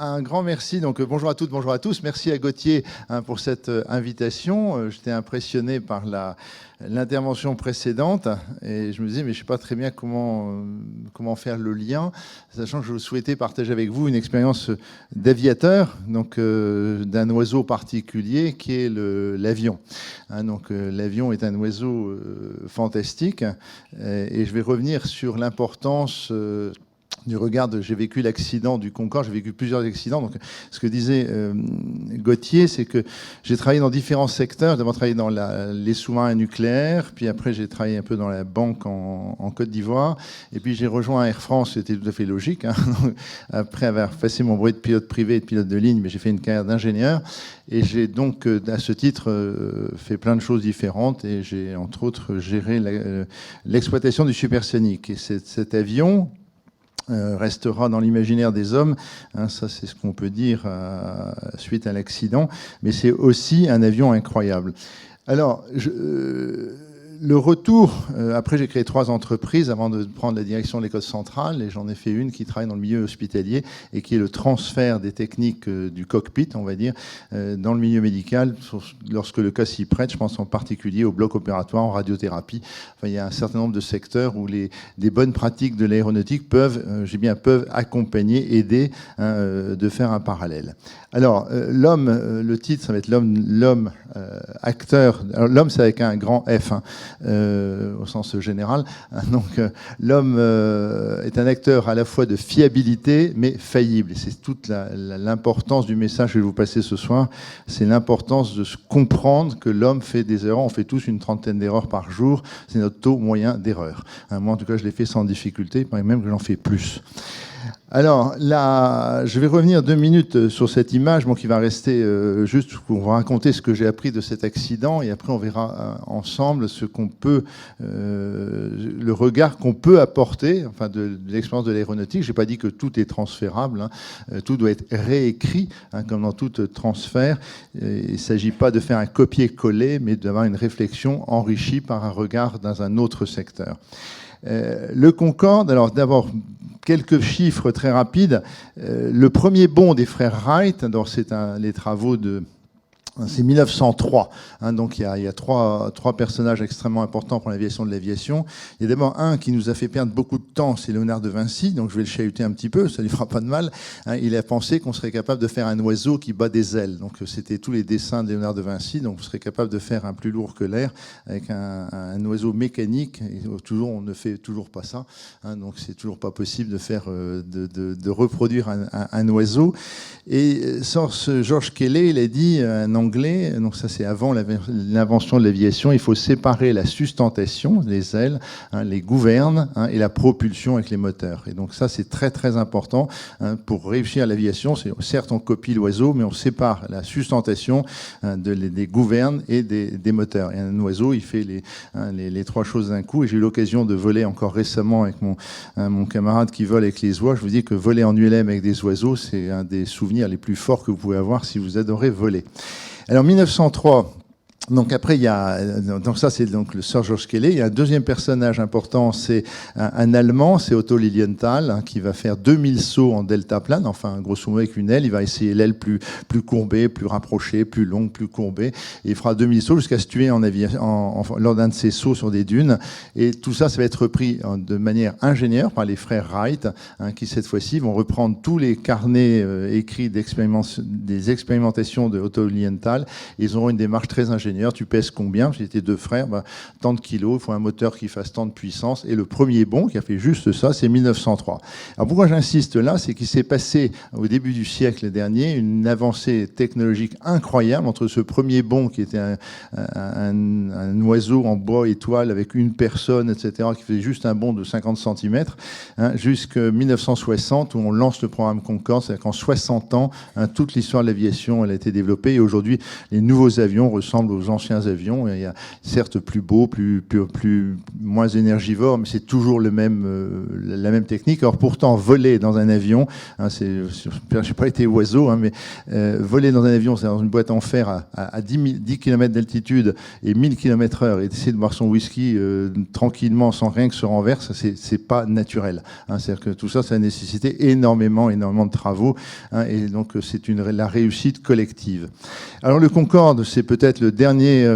un grand merci. Donc, bonjour à toutes, bonjour à tous. Merci à Gauthier pour cette invitation. J'étais impressionné par l'intervention précédente et je me disais, mais je ne sais pas très bien comment faire le lien, sachant que je souhaitais partager avec vous une expérience d'aviateur, donc d'un oiseau particulier qui est l'avion. Donc, l'avion est un oiseau fantastique et je vais revenir sur l'importance du regard j'ai vécu l'accident du Concorde, j'ai vécu plusieurs accidents. Donc, ce que disait Gauthier, c'est que j'ai travaillé dans différents secteurs. J'ai d'abord travaillé dans les sous-marins nucléaires, puis après j'ai travaillé un peu dans la banque en Côte d'Ivoire, et puis j'ai rejoint Air France, c'était tout à fait logique. Après avoir passé mon brevet de pilote privé et de pilote de ligne, mais j'ai fait une carrière d'ingénieur, et j'ai donc à ce titre fait plein de choses différentes, et j'ai entre autres géré l'exploitation du supersonique. Et cet avion restera dans l'imaginaire des hommes, ça c'est ce qu'on peut dire suite à l'accident, mais c'est aussi un avion incroyable. Alors, le retour, après j'ai créé 3 entreprises avant de prendre la direction de l'Écosse centrale, et j'en ai fait une qui travaille dans le milieu hospitalier et qui est le transfert des techniques du cockpit, on va dire, dans le milieu médical, lorsque le cas s'y prête. Je pense en particulier au bloc opératoire, en radiothérapie. Enfin, il y a un certain nombre de secteurs où des bonnes pratiques de l'aéronautique peuvent accompagner, aider de faire un parallèle. Alors, l'homme, le titre, ça va être l'homme acteur. Alors, l'homme, c'est avec un grand F, au sens général. Donc, l'homme est un acteur à la fois de fiabilité, mais faillible. Et c'est toute l'importance du message que je vais vous passer ce soir. C'est l'importance de se comprendre que l'homme fait des erreurs. On fait tous une trentaine d'erreurs par jour. C'est notre taux moyen d'erreur. Moi, en tout cas, je l'ai fait sans difficulté, même que j'en fais plus. Alors, là, je vais revenir 2 minutes sur cette image, qui va rester juste pour vous raconter ce que j'ai appris de cet accident, et après on verra ensemble ce qu'on peut, le regard qu'on peut apporter, enfin de l'expérience de l'aéronautique. J'ai pas dit que tout est transférable, tout doit être réécrit, comme dans tout transfert. Il ne s'agit pas de faire un copier-coller, mais d'avoir une réflexion enrichie par un regard dans un autre secteur. Le Concorde, alors d'abord, quelques chiffres très rapides. Le premier bond des frères Wright, c'est les travaux c'est 1903. Donc il y a trois personnages extrêmement importants pour l'aviation de l'aviation. Il y a d'abord un qui nous a fait perdre beaucoup de temps, c'est Léonard de Vinci. Donc je vais le chahuter un petit peu, ça lui fera pas de mal. Il a pensé qu'on serait capable de faire un oiseau qui bat des ailes. Donc c'était tous les dessins de Léonard de Vinci. Donc on serait capable de faire un plus lourd que l'air avec un oiseau mécanique. Et on ne fait toujours pas ça. Donc c'est toujours pas possible de faire de reproduire un oiseau. Et George Kelly, il a dit un anglais, donc ça c'est avant l'invention de l'aviation, il faut séparer la sustentation, les ailes, les gouvernes, et la propulsion avec les moteurs. Et donc ça c'est très très important pour réussir l'aviation. Certes on copie l'oiseau, mais on sépare la sustentation des gouvernes et des moteurs. Et un oiseau, il fait les 3 choses d'un coup. Et j'ai eu l'occasion de voler encore récemment avec mon camarade qui vole avec les oies. Je vous dis que voler en ULM avec des oiseaux, c'est un des souvenirs les plus forts que vous pouvez avoir si vous adorez voler. Alors 1903, donc après donc ça c'est donc le Sir George Kelly. Il y a un deuxième personnage important, c'est un Allemand, c'est Otto Lilienthal, qui va faire 2000 sauts en deltaplane, enfin grosso modo avec une aile. Il va essayer l'aile plus courbée, plus rapprochée, plus longue, plus courbée, et il fera 2000 sauts jusqu'à se tuer lors d'un de ses sauts sur des dunes. Et tout ça va être repris de manière ingénieure par les frères Wright, qui cette fois-ci vont reprendre tous les carnets écrits des expérimentations de Otto Lilienthal. Ils auront une démarche très ingénieure. Tu pèses combien? J'étais 2 frères, tant de kilos, il faut un moteur qui fasse tant de puissance. Et le premier bond qui a fait juste ça, c'est 1903. Alors pourquoi j'insiste là? C'est qu'il s'est passé au début du siècle dernier une avancée technologique incroyable entre ce premier bond qui était un oiseau en bois étoile avec une personne, etc., qui faisait juste un bond de 50 cm, jusqu'à 1960 où on lance le programme Concorde. C'est-à-dire qu'en 60 ans, toute l'histoire de l'aviation elle a été développée, et aujourd'hui les nouveaux avions ressemblent aux anciens avions. Il y a certes plus beau, moins énergivore, mais c'est toujours la même technique. Alors pourtant, voler dans un avion, je n'ai pas été oiseau, mais voler dans un avion, c'est dans une boîte en fer à 10 km d'altitude et 1000 km/h, et essayer de boire son whisky tranquillement, sans rien que se renverse, c'est pas naturel. C'est-à-dire que tout ça, ça a nécessité énormément de travaux, et donc c'est la réussite collective. Alors le Concorde, c'est peut-être le dernier...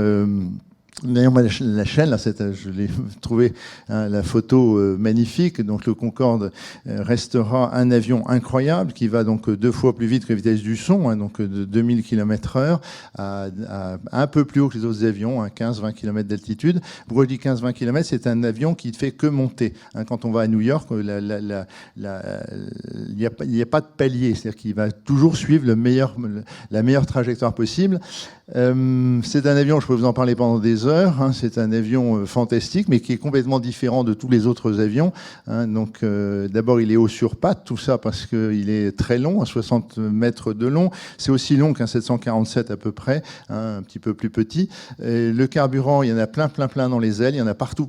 D'ailleurs, la chaîne, là, je l'ai trouvé, la photo magnifique. Donc, le Concorde restera un avion incroyable qui va donc 2 fois plus vite que la vitesse du son, donc de 2000 km/h à un peu plus haut que les autres avions, 15-20 km d'altitude. Pourquoi je dis 15-20 km? C'est un avion qui ne fait que monter. Quand on va à New York, il n'y a pas de palier, c'est-à-dire qu'il va toujours suivre la meilleure trajectoire possible. C'est un avion, je peux vous en parler pendant des heures, c'est un avion fantastique, mais qui est complètement différent de tous les autres avions. Donc d'abord, il est haut sur pattes, tout ça parce qu'il est très long, à 60 mètres de long. C'est aussi long qu'un 747 à peu près, un petit peu plus petit. Et le carburant, il y en a plein dans les ailes, il y en a partout.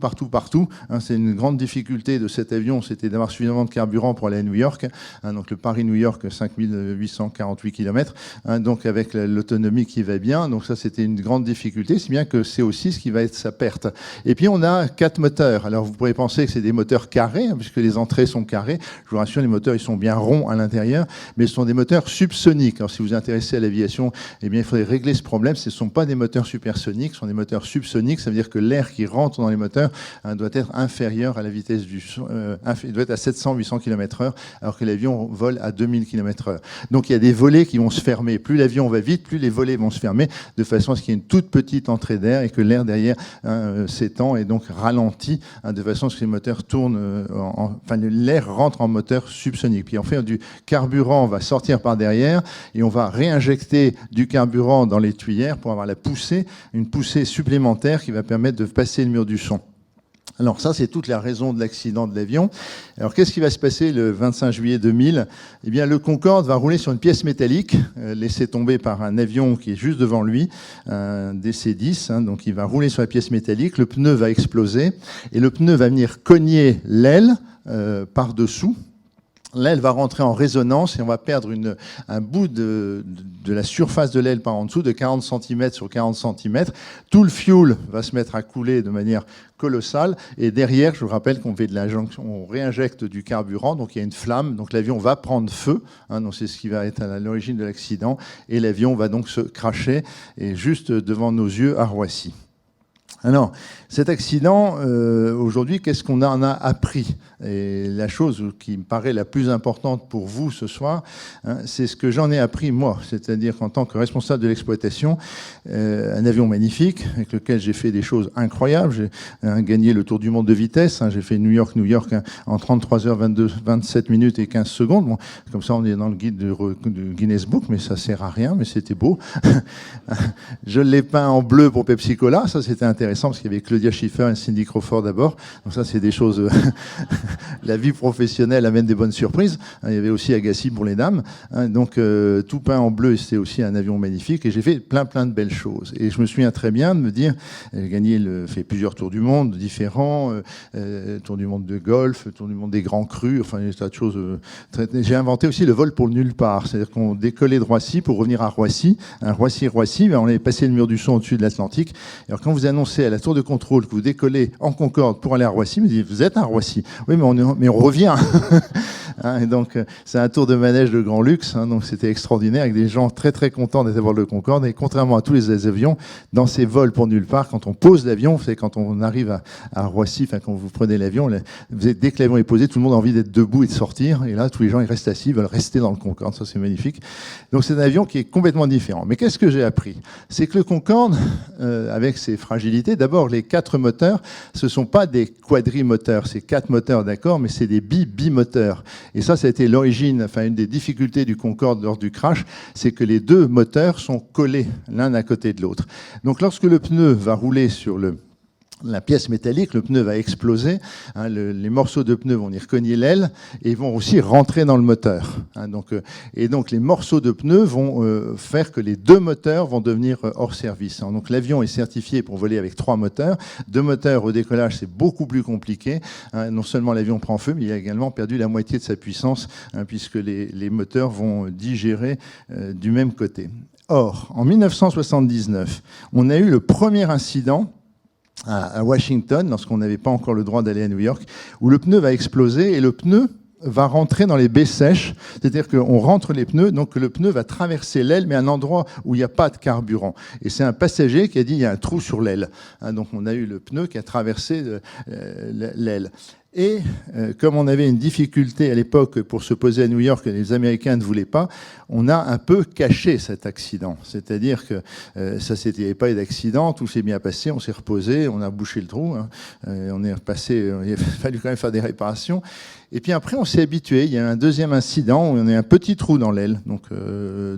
C'est une grande difficulté de cet avion, c'était d'avoir suffisamment de carburant pour aller à New York. Donc le Paris-New York, 5848 km, donc avec l'autonomie qui va bien. Donc ça, c'était une grande difficulté, si bien que c'est aussi ce qui va être sa perte. Et puis on a 4 moteurs. Alors vous pourrez penser que c'est des moteurs carrés, puisque les entrées sont carrées. Je vous rassure, les moteurs, ils sont bien ronds à l'intérieur, mais ce sont des moteurs subsoniques. Alors si vous vous intéressez à l'aviation, eh bien il faudrait régler ce problème. Ce ne sont pas des moteurs supersoniques, ce sont des moteurs subsoniques. Ça veut dire que l'air qui rentre dans les moteurs doit être inférieur à la vitesse du son, il doit être à 700-800 km/h, alors que l'avion vole à 2000 km/h. Donc il y a des volets qui vont se fermer. Plus l'avion va vite, plus les volets vont se fermer, de façon à ce qu'il y ait une toute petite entrée d'air et que l'air derrière s'étend et donc ralentit, de façon à ce que les moteurs tournent, l'air rentre en moteur subsonique. Puis en fait, du carburant va sortir par derrière et on va réinjecter du carburant dans les tuyères pour avoir une poussée supplémentaire qui va permettre de passer le mur du son. Alors ça, c'est toute la raison de l'accident de l'avion. Alors qu'est-ce qui va se passer le 25 juillet 2000 ? Eh bien, le Concorde va rouler sur une pièce métallique laissée tomber par un avion qui est juste devant lui, un DC-10. Donc il va rouler sur la pièce métallique, le pneu va exploser et le pneu va venir cogner l'aile par-dessous. L'aile va rentrer en résonance et on va perdre un bout de la surface de l'aile par en dessous de 40 cm sur 40 cm. Tout le fuel va se mettre à couler de manière colossale. Et derrière, je vous rappelle qu'on fait de l'injection, on réinjecte du carburant, donc il y a une flamme, donc l'avion va prendre feu. Donc c'est ce qui va être à l'origine de l'accident. Et l'avion va donc se cracher et juste devant nos yeux à Roissy. Alors, cet accident, aujourd'hui, qu'est-ce qu'on en a appris ? Et la chose qui me paraît la plus importante pour vous ce soir, c'est ce que j'en ai appris moi. C'est-à-dire qu'en tant que responsable de l'exploitation, un avion magnifique, avec lequel j'ai fait des choses incroyables. J'ai gagné le tour du monde de vitesse. J'ai fait New York en 33 heures, 27 minutes et 15 secondes. Bon, comme ça, on est dans le guide du Guinness Book, mais ça sert à rien, mais c'était beau. Je l'ai peint en bleu pour Pepsi Cola. Ça, c'était intéressant parce qu'il y avait Claudia Schiffer et Cindy Crawford d'abord. Donc ça, c'est des choses... La vie professionnelle amène des bonnes surprises. Il y avait aussi Agassi pour les dames. Donc tout peint en bleu, c'était aussi un avion magnifique. Et j'ai fait plein de belles choses. Et je me souviens très bien de me dire, j'ai fait plusieurs tours du monde différents, tour du monde de golf, tour du monde des grands crus, enfin des tas de choses. J'ai inventé aussi le vol pour le nulle part. C'est-à-dire qu'on décollait de Roissy pour revenir à Roissy. Roissy, on avait passé le mur du son au-dessus de l'Atlantique. Alors quand vous annoncez à la tour de contrôle que vous décollez en Concorde pour aller à Roissy, vous dites, vous êtes à Roissy. Oui, mais on revient. Et donc, c'est un tour de manège de grand luxe. Donc, c'était extraordinaire avec des gens très, très contents d'être à bord de Concorde. Et contrairement à tous les avions, dans ces vols pour nulle part, quand on pose l'avion, c'est quand on arrive à Roissy, quand vous prenez l'avion, dès que l'avion est posé, tout le monde a envie d'être debout et de sortir. Et là, tous les gens, ils restent assis, ils veulent rester dans le Concorde. Ça, c'est magnifique. Donc, c'est un avion qui est complètement différent. Mais qu'est-ce que j'ai appris ? C'est que le Concorde, avec ses fragilités, d'abord, les 4 moteurs, ce ne sont pas des quadrimoteurs. C'est 4 moteurs, d'accord, mais c'est des bimoteurs. Et ça a été l'origine, une des difficultés du Concorde lors du crash, c'est que les 2 moteurs sont collés l'un à côté de l'autre. Donc lorsque le pneu va rouler sur la pièce métallique, le pneu va exploser, hein, les morceaux de pneus vont venir cogner l'aile et vont aussi rentrer dans le moteur. Hein, et donc les morceaux de pneus vont faire que les deux moteurs vont devenir hors service. Hein, donc l'avion est certifié pour voler avec 3 moteurs. 2 moteurs au décollage, c'est beaucoup plus compliqué. Hein, non seulement l'avion prend feu, mais il a également perdu la moitié de sa puissance, hein, puisque les moteurs vont digérer du même côté. Or, en 1979, on a eu le premier incident à Washington, lorsqu'on n'avait pas encore le droit d'aller à New York, où le pneu va exploser et le pneu va rentrer dans les baies sèches, c'est-à-dire qu'on rentre les pneus, donc le pneu va traverser l'aile, mais à un endroit où il n'y a pas de carburant. Et c'est un passager qui a dit il y a un trou sur l'aile. Hein, donc on a eu le pneu qui a traversé l'aile. Et comme on avait une difficulté à l'époque pour se poser à New York, et les Américains ne voulaient pas, on a un peu caché cet accident. C'est-à-dire que ça il n'y avait pas eu d'accident, tout s'est bien passé, on s'est reposé, on a bouché le trou, hein, on est repassé, il a fallu quand même faire des réparations. Et puis après, on s'est habitué. Il y a eu un deuxième incident où on a un petit trou dans l'aile, donc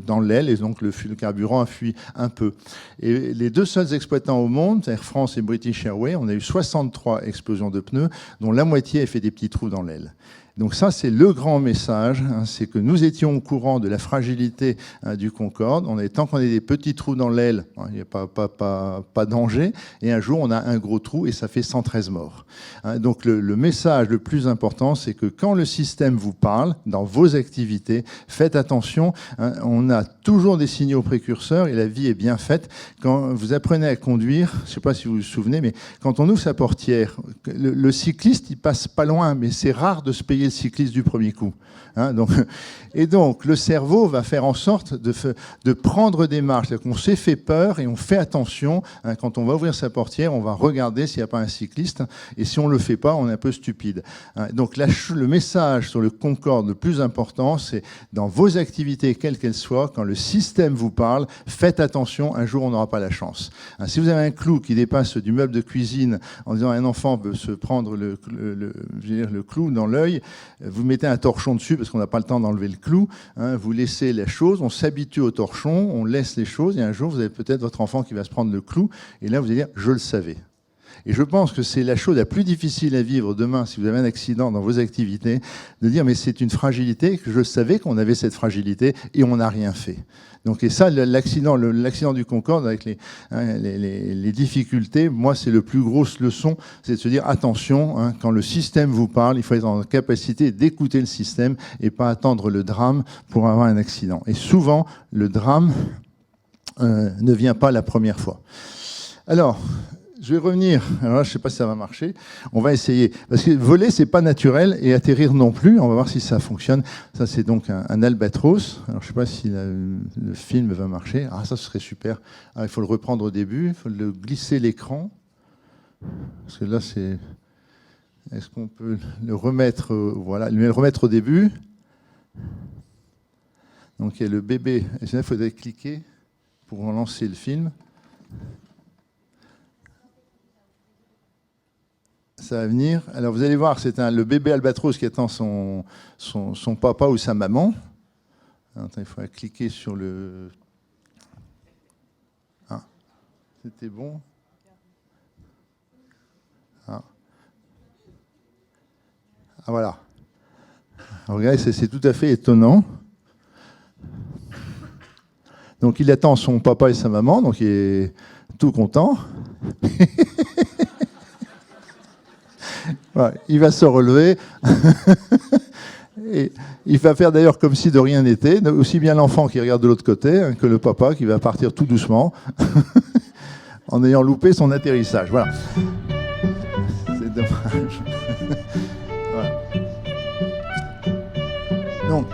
dans l'aile, et donc le carburant a fui un peu. Et les deux seuls exploitants au monde, Air France et British Airways, on a eu 63 explosions de pneus, dont la moitié a fait des petits trous dans l'aile. Donc ça, c'est le grand message, hein, c'est que nous étions au courant de la fragilité du Concorde. Tant qu'on a des petits trous dans l'aile, il n'y a pas danger. Et un jour, on a un gros trou et ça fait 113 morts. Hein, donc le message le plus important, c'est que quand le système vous parle, dans vos activités, faites attention. Hein, on a toujours des signaux précurseurs et la vie est bien faite. Quand vous apprenez à conduire, je ne sais pas si vous vous souvenez, mais quand on ouvre sa portière, le cycliste, il passe pas loin, mais c'est rare de se payer le cycliste du premier coup. Hein, donc le cerveau va faire en sorte de prendre des marches. C'est-à-dire qu'on s'est fait peur et on fait attention. Hein, quand on va ouvrir sa portière, on va regarder s'il n'y a pas un cycliste. Et si on ne le fait pas, on est un peu stupide. Hein, donc le message sur le Concorde le plus important, c'est dans vos activités, quelles qu'elles soient, quand le système vous parle, faites attention, un jour on n'aura pas la chance. Hein, si vous avez un clou qui dépasse du meuble de cuisine en disant un enfant peut se prendre le clou dans l'œil, vous mettez un torchon dessus parce qu'on n'a pas le temps d'enlever le clou, hein, vous laissez les choses, on s'habitue au torchon, on laisse les choses, et un jour vous avez peut-être votre enfant qui va se prendre le clou, et là vous allez dire « je le savais ». Et je pense que c'est la chose la plus difficile à vivre demain, si vous avez un accident dans vos activités, de dire mais c'est une fragilité, que je savais qu'on avait cette fragilité et on n'a rien fait. Donc, et ça, l'accident du Concorde avec les difficultés, moi, c'est le plus grosse leçon, c'est de se dire attention, hein, quand le système vous parle, il faut être en capacité d'écouter le système et pas attendre le drame pour avoir un accident. Et souvent, le drame ne vient pas la première fois. Alors, je vais revenir. Alors là, je ne sais pas si ça va marcher. On va essayer. Parce que voler, c'est pas naturel et atterrir non plus. On va voir si ça fonctionne. Ça, c'est donc un albatros. Alors, je ne sais pas si le film va marcher. Ah, ça, ce serait super. Ah, il faut le reprendre au début. Il faut le glisser l'écran. Parce que là, c'est... Est-ce qu'on peut le remettre... Voilà, le remettre au début. Donc, il y a le bébé. Et là, il faudrait cliquer pour lancer le film. Ça va venir. Alors vous allez voir, c'est le bébé albatros qui attend son papa ou sa maman. Attends, il faut cliquer sur le... Ah, c'était bon. Ah, voilà. Alors, regardez, c'est tout à fait étonnant. Donc il attend son papa et sa maman, donc il est tout content. Ouais, il va se relever. Et il va faire d'ailleurs comme si de rien n'était, aussi bien l'enfant qui regarde de l'autre côté hein, que le papa qui va partir tout doucement en ayant loupé son atterrissage. Voilà. C'est dommage. Voilà. Donc,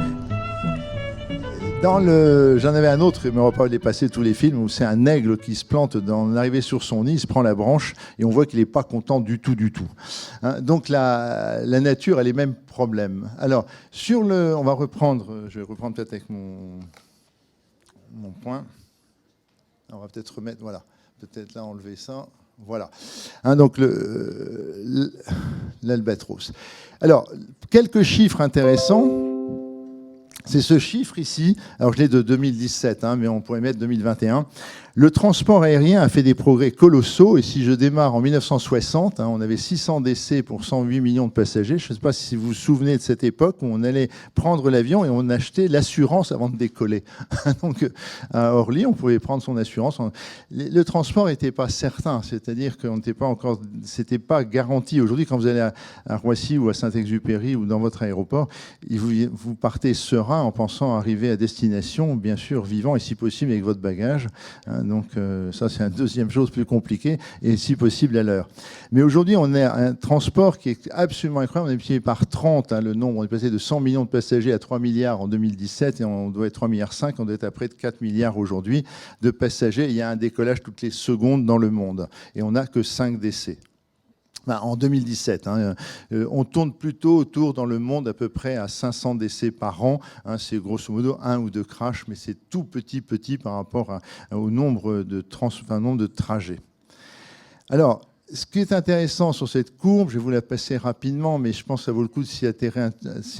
j'en avais un autre, mais on ne va pas les passer tous les films, où c'est un aigle qui se plante dans l'arrivée sur son nid, il se prend la branche, et on voit qu'il n'est pas content du tout, du tout. Hein, donc la nature a les mêmes problèmes. Alors, on va reprendre, je vais reprendre peut-être avec mon point. On va peut-être remettre, voilà, peut-être là enlever ça. Voilà. Hein, donc l'albatros. Alors, quelques chiffres intéressants. C'est ce chiffre ici, alors je l'ai de 2017, hein, mais on pourrait mettre 2021. Le transport aérien a fait des progrès colossaux, et si je démarre en 1960, on avait 600 décès pour 108 millions de passagers. Je ne sais pas si vous vous souvenez de cette époque où on allait prendre l'avion et on achetait l'assurance avant de décoller. Donc à Orly, on pouvait prendre son assurance. Le transport n'était pas certain, c'est-à-dire qu'on n'était pas encore, c'était pas garanti. Aujourd'hui, quand vous allez à Roissy ou à Saint-Exupéry ou dans votre aéroport, vous partez serein en pensant arriver à destination, bien sûr vivant et si possible avec votre bagage. Donc ça, c'est une deuxième chose plus compliquée, et si possible à l'heure. Mais aujourd'hui, on a un transport qui est absolument incroyable. On est multiplié par 30, le nombre. On est passé de 100 millions de passagers à 3 milliards en 2017, et on doit être 3,5 milliards, on doit être à près de 4 milliards aujourd'hui de passagers. Il y a un décollage toutes les secondes dans le monde, et on n'a que 5 décès. En 2017, on tourne plutôt autour dans le monde à peu près à 500 décès par an. C'est grosso modo 1 ou 2 crashs, mais c'est tout petit par rapport au nombre de trajets. Alors, ce qui est intéressant sur cette courbe, je vais vous la passer rapidement, mais je pense que ça vaut le coup de s'y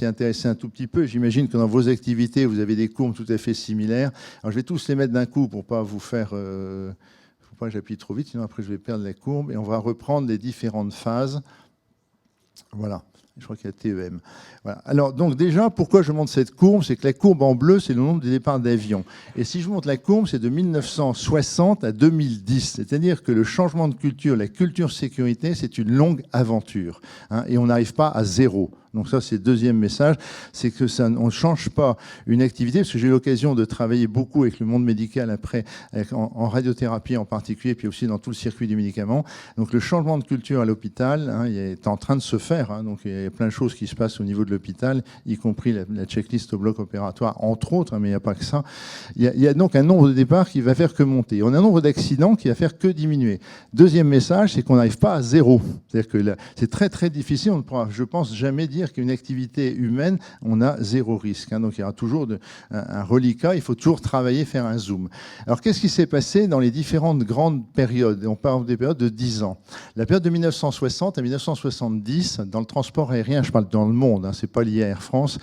intéresser un tout petit peu. J'imagine que dans vos activités, vous avez des courbes tout à fait similaires. Alors, je vais tous les mettre d'un coup pour ne pas vous faire... Il ne faut pas que j'appuie trop vite, sinon après je vais perdre la courbe. Et on va reprendre les différentes phases. Voilà. Je crois qu'il y a TEM. Voilà. Alors, donc déjà, pourquoi je montre cette courbe? C'est que la courbe en bleu, c'est le nombre de départs d'avions. Et si je montre la courbe, c'est de 1960 à 2010. C'est-à-dire que le changement de culture, la culture sécurité, c'est une longue aventure. Et on n'arrive pas à zéro. Donc ça, c'est le deuxième message, c'est que on ne change pas une activité, parce que j'ai eu l'occasion de travailler beaucoup avec le monde médical après, en radiothérapie en particulier, puis aussi dans tout le circuit du médicament. Donc le changement de culture à l'hôpital, il est en train de se faire. Donc il y a plein de choses qui se passent au niveau de l'hôpital, y compris la checklist au bloc opératoire, entre autres, mais il n'y a pas que ça. Il y a donc un nombre de départs qui va faire que monter. On a un nombre d'accidents qui va faire que diminuer. Deuxième message, c'est qu'on n'arrive pas à zéro. C'est-à-dire que c'est très très difficile, on ne pourra, je pense, jamais dire qu'une activité humaine, on a zéro risque. Donc il y aura toujours un reliquat, il faut toujours travailler, faire un zoom. Alors qu'est-ce qui s'est passé dans les différentes grandes périodes? On parle des périodes de 10 ans. La période de 1960 à 1970, dans le transport aérien, je parle dans le monde, c'est pas lié à Air France,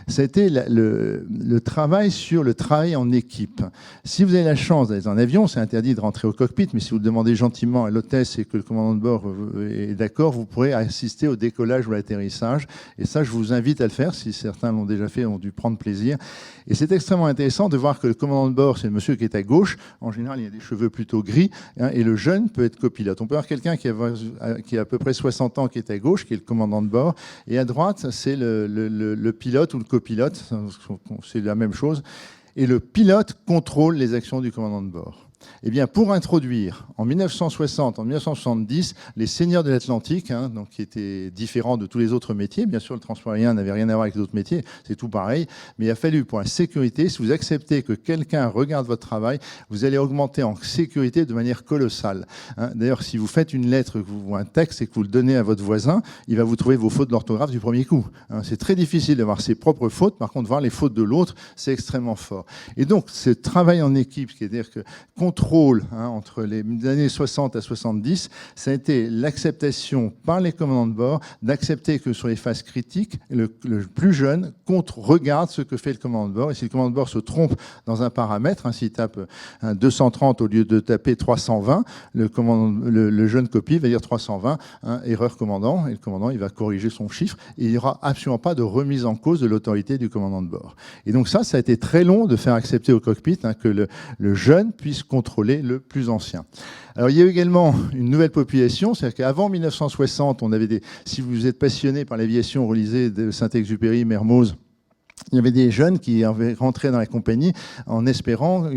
ça a été le travail sur le travail en équipe. Si vous avez la chance d'être en avion, c'est interdit de rentrer au cockpit, mais si vous le demandez gentiment à l'hôtesse et que le commandant de bord est d'accord, vous pourrez assister au décollage ou à l'atterrissage. Et ça, je vous invite à le faire. Si certains l'ont déjà fait, ont dû prendre plaisir. Et c'est extrêmement intéressant de voir que le commandant de bord, c'est le monsieur qui est à gauche. En général, il a des cheveux plutôt gris. Et le jeune peut être copilote. On peut avoir quelqu'un qui a à peu près 60 ans qui est à gauche, qui est le commandant de bord. Et à droite, c'est le pilote ou le copilote. C'est la même chose. Et le pilote contrôle les actions du commandant de bord. Eh bien, pour introduire, en 1960, en 1970, les seigneurs de l'Atlantique, donc qui étaient différents de tous les autres métiers, bien sûr, le transport aérien n'avait rien à voir avec les autres métiers, c'est tout pareil, mais il a fallu, pour la sécurité, si vous acceptez que quelqu'un regarde votre travail, vous allez augmenter en sécurité de manière colossale. D'ailleurs, si vous faites une lettre ou un texte et que vous le donnez à votre voisin, il va vous trouver vos fautes d'orthographe du premier coup. C'est très difficile d'avoir ses propres fautes, par contre, voir les fautes de l'autre, c'est extrêmement fort. Et donc, ce travail en équipe, c'est-à-dire que contrôle entre les années 60 à 70, ça a été l'acceptation par les commandants de bord d'accepter que sur les phases critiques, le plus jeune regarde ce que fait le commandant de bord. Et si le commandant de bord se trompe dans un paramètre, s'il tape 230 au lieu de taper 320, le jeune copie va dire 320, erreur commandant, et le commandant il va corriger son chiffre, et il n'y aura absolument pas de remise en cause de l'autorité du commandant de bord. Et donc ça a été très long de faire accepter au cockpit que le jeune puisse contrôler le plus ancien. Alors il y a également une nouvelle population, c'est-à-dire qu'avant 1960, on avait si vous êtes passionné par l'aviation, relisez de Saint-Exupéry, Mermoz, il y avait des jeunes qui avaient rentré dans la compagnie en espérant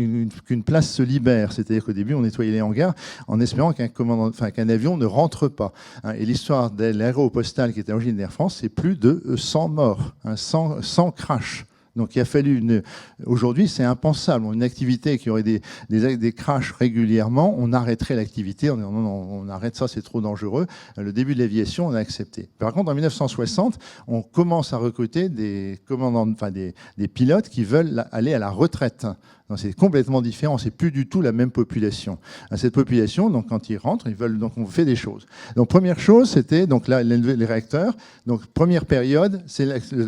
qu'une place se libère. C'est-à-dire qu'au début, on nettoyait les hangars en espérant qu'un avion ne rentre pas. Et l'histoire de l'aéropostale qui était à l'origine d'Air France, c'est plus de 100 morts, 100 crashs. Donc il a fallu aujourd'hui, c'est impensable. Une activité qui aurait des crashs régulièrement, on arrêterait l'activité. On arrête ça, c'est trop dangereux. Le début de l'aviation, on a accepté. Par contre, en 1960, on commence à recruter des commandants, des pilotes qui veulent aller à la retraite. C'est complètement différent, c'est plus du tout la même population. Cette population, donc quand ils rentrent, ils veulent, donc on fait des choses. Donc première chose, c'était donc là les réacteurs. Donc première période, c'est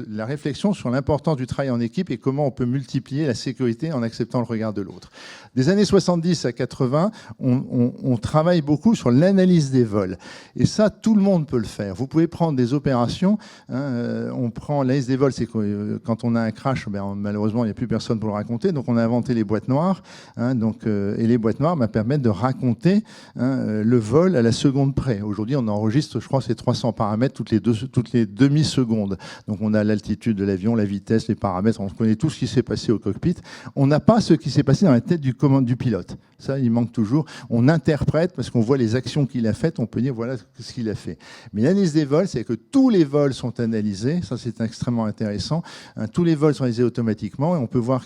la réflexion sur l'importance du travail en équipe et comment on peut multiplier la sécurité en acceptant le regard de l'autre. Des années 70 à 80, on travaille beaucoup sur l'analyse des vols. Et ça, tout le monde peut le faire. Vous pouvez prendre des opérations. On prend l'analyse des vols, c'est quand on a un crash, malheureusement, il n'y a plus personne pour le raconter. Donc on a inventé les boîtes noires. Et les boîtes noires permettent de raconter le vol à la seconde près. Aujourd'hui, on enregistre, je crois, ces 300 paramètres toutes les demi-secondes. Donc on a l'altitude de l'avion, la vitesse, les paramètres. On connaît tout ce qui s'est passé au cockpit. On n'a pas ce qui s'est passé dans la tête du pilote. Ça, il manque toujours. On interprète parce qu'on voit les actions qu'il a faites. On peut dire voilà ce qu'il a fait. Mais l'analyse des vols, c'est que tous les vols sont analysés. Ça, c'est extrêmement intéressant. Tous les vols sont analysés automatiquement. Et on peut voir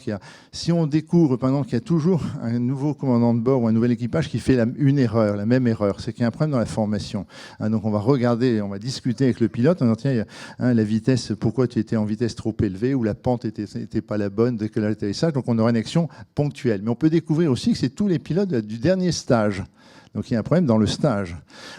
si on découvre, par exemple, qu'il y a toujours un nouveau commandant de bord ou un nouvel équipage qui fait une erreur, la même erreur, c'est qu'il y a un problème dans la formation. Donc on va regarder, on va discuter avec le pilote en disant tiens, la vitesse, pourquoi tu étais en vitesse trop élevée ou la pente n'était pas la bonne dès que l'atterrissage. Donc on aura une action ponctuelle. Mais on peut découvrir aussi que c'est tous les pilotes du dernier stage. Donc il y a un problème dans le stage.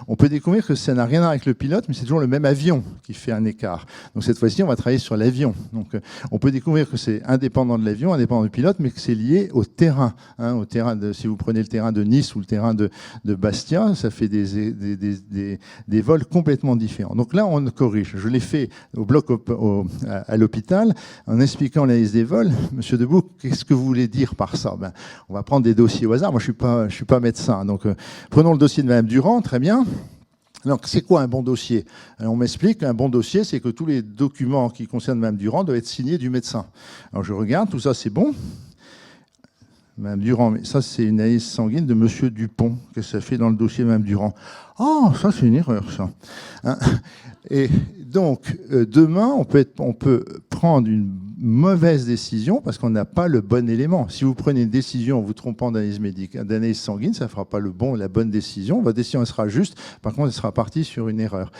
On peut découvrir que ça n'a rien à voir avec le pilote, mais c'est toujours le même avion qui fait un écart. Donc cette fois-ci, on va travailler sur l'avion. Donc on peut découvrir que c'est indépendant de l'avion, indépendant du pilote, mais que c'est lié au terrain. Au terrain si vous prenez le terrain de Nice ou le terrain de Bastia, ça fait des vols complètement différents. Donc là, on corrige. Je l'ai fait au bloc à l'hôpital en expliquant l'analyse des vols. Monsieur Debout, qu'est-ce que vous voulez dire par ça? On va prendre des dossiers au hasard. Moi, je suis pas médecin, donc prenons le dossier de Mme Durand, très bien. Alors, c'est quoi un bon dossier? Alors, on m'explique qu'un bon dossier, c'est que tous les documents qui concernent Mme Durand doivent être signés du médecin. Alors, je regarde, tout ça, c'est bon. Mme Durand, mais ça, c'est une analyse sanguine de Monsieur Dupont, que ça fait dans le dossier de Mme Durand. Oh, ça, c'est une erreur, ça. Et donc, demain, on peut prendre une mauvaise décision parce qu'on n'a pas le bon élément. Si vous prenez une décision en vous trompant d'analyse sanguine, ça ne fera pas la bonne décision. Votre décision elle sera juste, par contre, elle sera partie sur une erreur.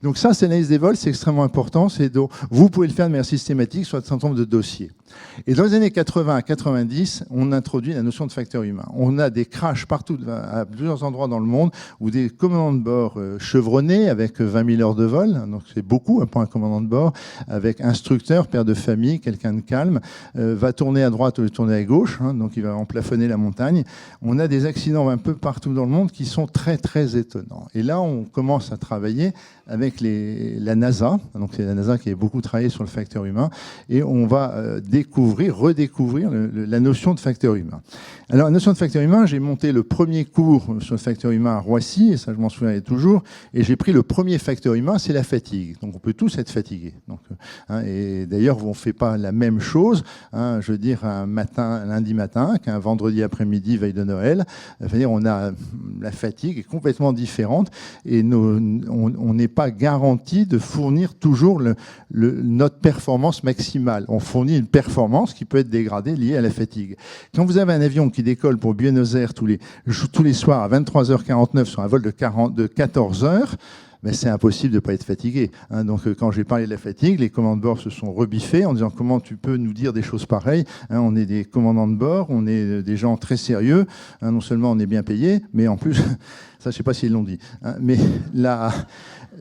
Donc ça, c'est l'analyse des vols, c'est extrêmement important. Vous pouvez le faire de manière systématique sur un certain nombre de dossiers. Et dans les années 80 à 90, on introduit la notion de facteur humain. On a des crashs partout, à plusieurs endroits dans le monde, où des commandants de bord chevronnés avec 20 000 heures de vol, donc c'est beaucoup pour un commandant de bord, avec instructeur, père de famille, quelqu'un de calme, va tourner à droite ou tourner à gauche, donc il va emplafonner la montagne. On a des accidents un peu partout dans le monde qui sont très très étonnants. Et là, on commence à travailler avec la NASA, donc c'est la NASA qui a beaucoup travaillé sur le facteur humain, et on va redécouvrir la notion de facteur humain. Alors la notion de facteur humain, j'ai monté le premier cours sur le facteur humain à Roissy, et ça je m'en souviens toujours, et j'ai pris le premier facteur humain, c'est la fatigue. Donc on peut tous être fatigués. Donc, et d'ailleurs, on ne fait pas la même chose, je veux dire, un lundi matin qu'un vendredi après-midi, veille de Noël. C'est-à-dire, on a la fatigue est complètement différente, et on n'est pas garanti de fournir toujours notre performance maximale. On fournit une performance qui peut être dégradée liée à la fatigue. Quand vous avez un avion qui décolle pour Buenos Aires tous les soirs à 23h49 sur un vol de 14 heures, c'est impossible de ne pas être fatigué. Donc, quand j'ai parlé de la fatigue, les commandants de bord se sont rebiffés en disant comment tu peux nous dire des choses pareilles. On est des commandants de bord, on est des gens très sérieux. Non seulement on est bien payés, mais en plus, ça je ne sais pas s'ils l'ont dit, mais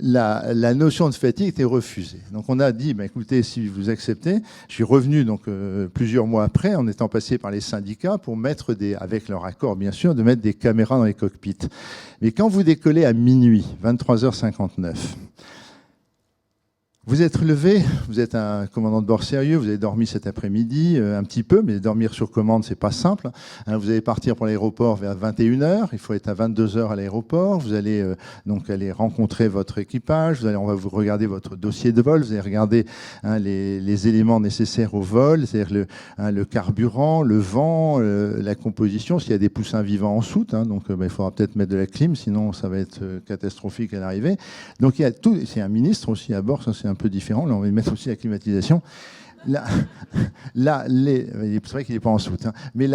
la notion de fatigue était refusée. Donc on a dit, écoutez, si vous acceptez, je suis revenu donc plusieurs mois après, en étant passé par les syndicats pour mettre avec leur accord bien sûr, de mettre des caméras dans les cockpits. Mais quand vous décollez à minuit, 23h59, vous êtes levé, vous êtes un commandant de bord sérieux, vous avez dormi cet après-midi un petit peu, mais dormir sur commande, c'est pas simple. Vous allez partir pour l'aéroport vers 21h, il faut être à 22h à l'aéroport, vous allez donc aller rencontrer votre équipage, on va vous regarder votre dossier de vol, vous allez regarder les éléments nécessaires au vol, c'est-à-dire le carburant, le vent, la composition, s'il y a des poussins vivants en soute, donc il faudra peut-être mettre de la clim, sinon ça va être catastrophique à l'arrivée. Donc il y a tout, c'est un ministre aussi à bord, ça c'est un peu différent. Là, on va y mettre aussi la climatisation. là, c'est vrai qu'il n'est pas en soute, hein, mais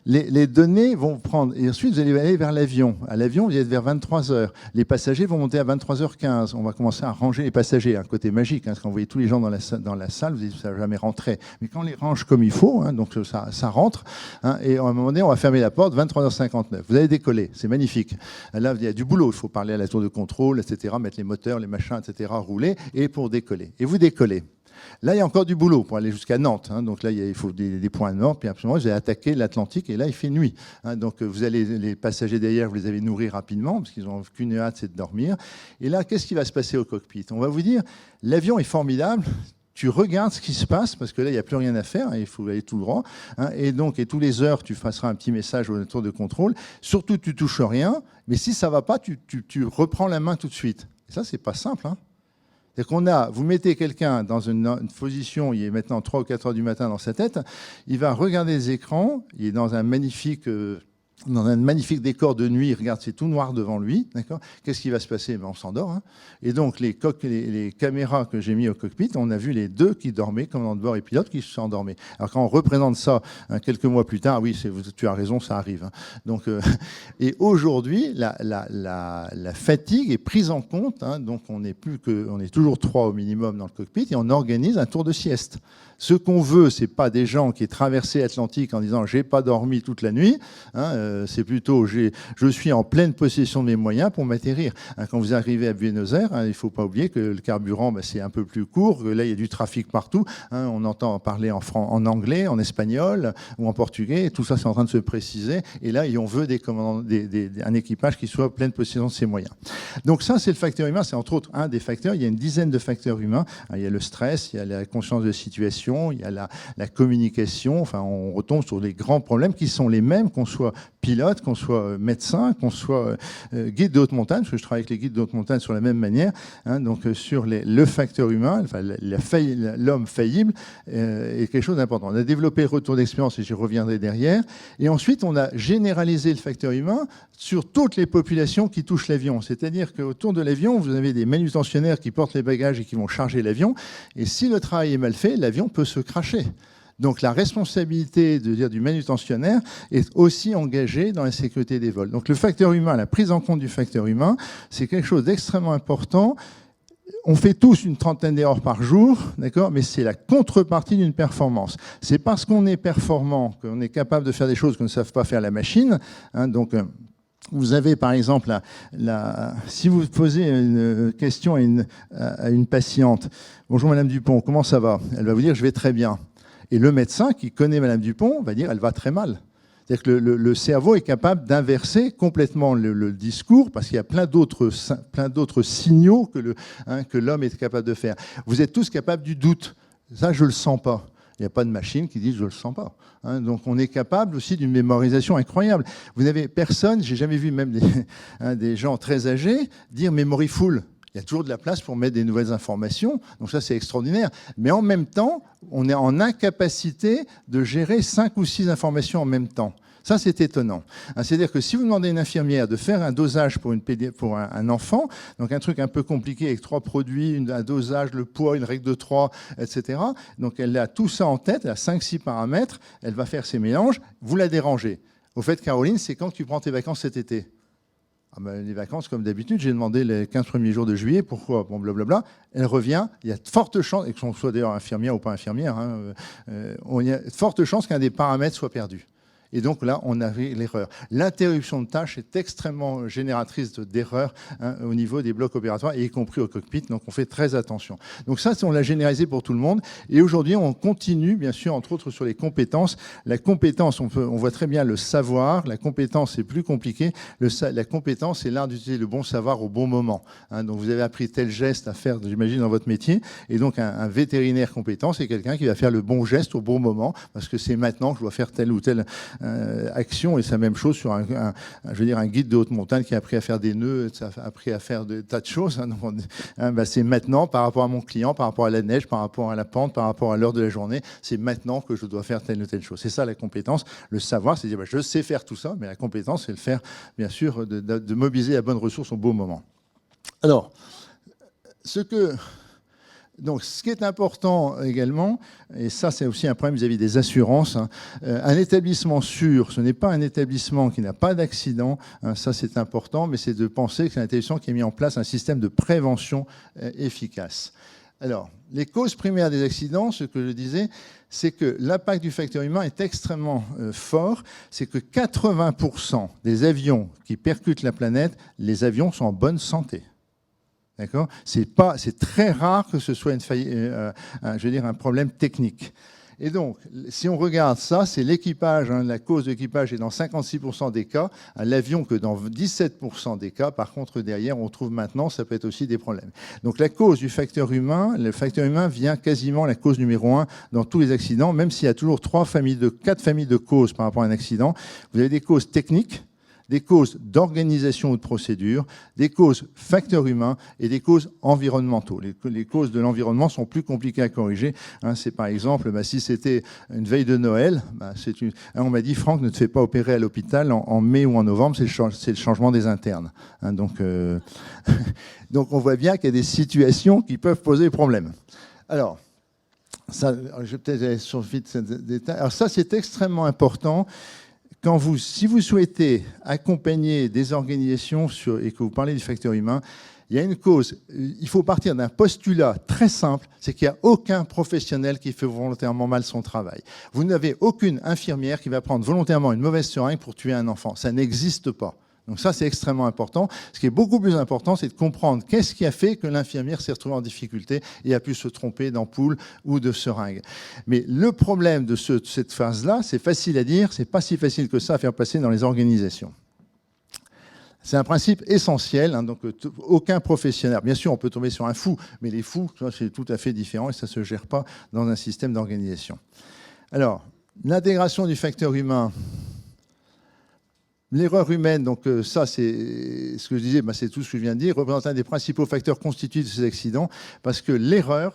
les données vont prendre, et ensuite vous allez aller vers l'avion. À l'avion, vous allez être vers 23 heures. Les passagers vont monter à 23h15. On va commencer à ranger les passagers, un côté magique, hein, parce qu'on voyait tous les gens dans la salle, vous dites ça ne va jamais rentrer. Mais quand on les range comme il faut, hein, donc ça rentre, hein, et à un moment donné, on va fermer la porte, 23h59. Vous allez décoller, c'est magnifique. Là, il y a du boulot, il faut parler à la tour de contrôle, etc., mettre les moteurs, les machins, etc., rouler, et pour décoller. Et vous décollez. Là, il y a encore du boulot pour aller jusqu'à Nantes. Hein. Donc là, il faut des points nord, puis absolument, vous allez attaquer l'Atlantique, et là, il fait nuit. Hein. Donc vous allez, les passagers derrière, vous les avez nourris rapidement, parce qu'ils n'ont qu'une hâte, c'est de dormir. Et là, qu'est-ce qui va se passer au cockpit? On va vous dire, l'avion est formidable, tu regardes ce qui se passe, parce que là, il n'y a plus rien à faire, hein, il faut aller tout droit. Hein, et tous les heures, tu passeras un petit message au tour de contrôle. Surtout, tu ne touches rien, mais si ça ne va pas, tu reprends la main tout de suite. Et ça, ce n'est pas simple. Hein. C'est-à-dire vous mettez quelqu'un dans une position, il est maintenant 3 ou 4 heures du matin dans sa tête, il va regarder les écrans, il est dans un magnifique décor de nuit, regarde, c'est tout noir devant lui, d'accord. Qu'est-ce qui va se passer? On s'endort. Hein. Et donc, les caméras que j'ai mis au cockpit, on a vu les deux qui dormaient, commandant de bord et pilote, qui se sont endormis. Alors, quand on représente ça quelques mois plus tard, oui, tu as raison, ça arrive. Hein. Donc, et aujourd'hui, la fatigue est prise en compte. Hein. Donc, on est toujours 3 au minimum dans le cockpit et on organise un tour de sieste. Ce qu'on veut, c'est pas des gens qui aient traversé l'Atlantique en disant « j'ai pas dormi toute la nuit hein, ». C'est plutôt « je suis en pleine possession de mes moyens pour m'atterrir hein. ». Quand vous arrivez à Buenos Aires, hein, il ne faut pas oublier que le carburant, c'est un peu plus court, que là, il y a du trafic partout. Hein, on entend parler en anglais, en espagnol ou en portugais. Et tout ça, c'est en train de se préciser. Et là, on veut un équipage qui soit en pleine possession de ses moyens. Donc ça, c'est le facteur humain. C'est entre autres un des facteurs. Il y a une dizaine de facteurs humains. Hein, il y a le stress, il y a la conscience de situation, il y a la communication, enfin on retombe sur les grands problèmes qui sont les mêmes, qu'on soit pilote, qu'on soit médecin, qu'on soit guide de haute montagne, parce que je travaille avec les guides de haute montagne sur la même manière, hein, donc sur le facteur humain, enfin, l'homme faillible est quelque chose d'important. On a développé le retour d'expérience et j'y reviendrai derrière, et ensuite on a généralisé le facteur humain sur toutes les populations qui touchent l'avion, c'est-à-dire qu'autour de l'avion, vous avez des manutentionnaires qui portent les bagages et qui vont charger l'avion, et si le travail est mal fait, l'avion peut se cracher. Donc la responsabilité du manutentionnaire est aussi engagée dans la sécurité des vols. Donc le facteur humain, la prise en compte du facteur humain, c'est quelque chose d'extrêmement important. On fait tous une trentaine d'erreurs par jour, d'accord, mais c'est la contrepartie d'une performance. C'est parce qu'on est performant qu'on est capable de faire des choses que ne savent pas faire la machine. Hein, donc vous avez par exemple, si vous posez une question à une patiente, « Bonjour Madame Dupont, comment ça va ?» Elle va vous dire « Je vais très bien ». Et le médecin qui connaît Madame Dupont va dire « Elle va très mal ». C'est-à-dire que le cerveau est capable d'inverser complètement le discours parce qu'il y a plein d'autres signaux que l'homme est capable de faire. Vous êtes tous capables du doute. Ça, je ne le sens pas. Il n'y a pas de machine qui dit « je ne le sens pas ». Hein, donc on est capable aussi d'une mémorisation incroyable. Vous n'avez personne, j'ai jamais vu même des gens très âgés dire « memory full ». Il y a toujours de la place pour mettre des nouvelles informations, donc ça c'est extraordinaire. Mais en même temps, on est en incapacité de gérer 5 ou 6 informations en même temps. Ça, c'est étonnant. C'est-à-dire que si vous demandez à une infirmière de faire un dosage pour un enfant, donc un truc un peu compliqué avec 3 produits, un dosage, le poids, une règle de 3, etc. Donc elle a tout ça en tête, elle a 5-6 paramètres, elle va faire ses mélanges, vous la dérangez. Au fait, Caroline, c'est quand tu prends tes vacances cet été? Les vacances, comme d'habitude, j'ai demandé les 15 premiers jours de juillet, pourquoi? Bon, blablabla. Elle revient, il y a de fortes chances, et qu'on soit d'ailleurs infirmière ou pas infirmière, hein, il y a de fortes chances qu'un des paramètres soit perdu. Et donc là, on avait l'erreur. L'interruption de tâche est extrêmement génératrice d'erreurs hein, au niveau des blocs opératoires, et y compris au cockpit, donc on fait très attention. Donc ça, on l'a généralisé pour tout le monde. Et aujourd'hui, on continue, bien sûr, entre autres sur les compétences. La compétence, on voit très bien le savoir. La compétence, c'est plus compliqué. La compétence, c'est l'art d'utiliser le bon savoir au bon moment. Hein, donc vous avez appris tel geste à faire, j'imagine, dans votre métier. Et donc un vétérinaire compétent, c'est quelqu'un qui va faire le bon geste au bon moment, parce que c'est maintenant que je dois faire telle ou telle action, et c'est la même chose sur je veux dire, un guide de haute montagne qui a appris à faire des nœuds, a appris à faire des tas de choses. Hein, c'est maintenant, par rapport à mon client, par rapport à la neige, par rapport à la pente, par rapport à l'heure de la journée, c'est maintenant que je dois faire telle ou telle chose. C'est ça la compétence. Le savoir, c'est dire je sais faire tout ça, mais la compétence, c'est le faire, bien sûr, de mobiliser la bonne ressource au bon moment. Alors, Donc, ce qui est important également, et ça c'est aussi un problème vis-à-vis des assurances, hein, un établissement sûr, ce n'est pas un établissement qui n'a pas d'accident, hein, ça c'est important, mais c'est de penser que c'est un établissement qui a mis en place un système de prévention efficace. Alors, les causes primaires des accidents, ce que je disais, c'est que l'impact du facteur humain est extrêmement fort, c'est que 80% des avions qui percutent la planète, les avions sont en bonne santé. D'accord ? C'est très rare que ce soit un problème technique. Et donc, si on regarde ça, c'est l'équipage, hein, la cause de l'équipage est dans 56% des cas, l'avion que dans 17% des cas. Par contre, derrière, on trouve maintenant, ça peut être aussi des problèmes. Donc, la cause du facteur humain, le facteur humain vient quasiment la cause numéro 1 dans tous les accidents, même s'il y a toujours 4 familles de causes par rapport à un accident. Vous avez des causes techniques, des causes d'organisation ou de procédure, des causes facteurs humains et des causes environnementaux. Les causes de l'environnement sont plus compliquées à corriger. Hein, c'est par exemple, si c'était une veille de Noël, on m'a dit, Franck, ne te fais pas opérer à l'hôpital en mai ou en novembre, c'est le changement des internes. Hein, donc on voit bien qu'il y a des situations qui peuvent poser problème. Alors, ça, je vais peut-être aller sur vite ces détails. Alors ça, c'est extrêmement important. Si vous souhaitez accompagner des organisations et que vous parlez du facteur humain, il y a une cause. Il faut partir d'un postulat très simple, c'est qu'il n'y a aucun professionnel qui fait volontairement mal son travail. Vous n'avez aucune infirmière qui va prendre volontairement une mauvaise seringue pour tuer un enfant. Ça n'existe pas. Donc ça, c'est extrêmement important. Ce qui est beaucoup plus important, c'est de comprendre qu'est-ce qui a fait que l'infirmière s'est retrouvée en difficulté et a pu se tromper d'ampoule ou de seringue. Mais le problème de cette phase-là, c'est facile à dire, c'est pas si facile que ça à faire passer dans les organisations. C'est un principe essentiel, hein, donc aucun professionnel. Bien sûr, on peut tomber sur un fou, mais les fous, c'est tout à fait différent et ça ne se gère pas dans un système d'organisation. Alors, l'intégration du facteur humain. L'erreur humaine, donc ça c'est ce que je disais, c'est tout ce que je viens de dire, représente un des principaux facteurs constitutifs de ces accidents, parce que l'erreur,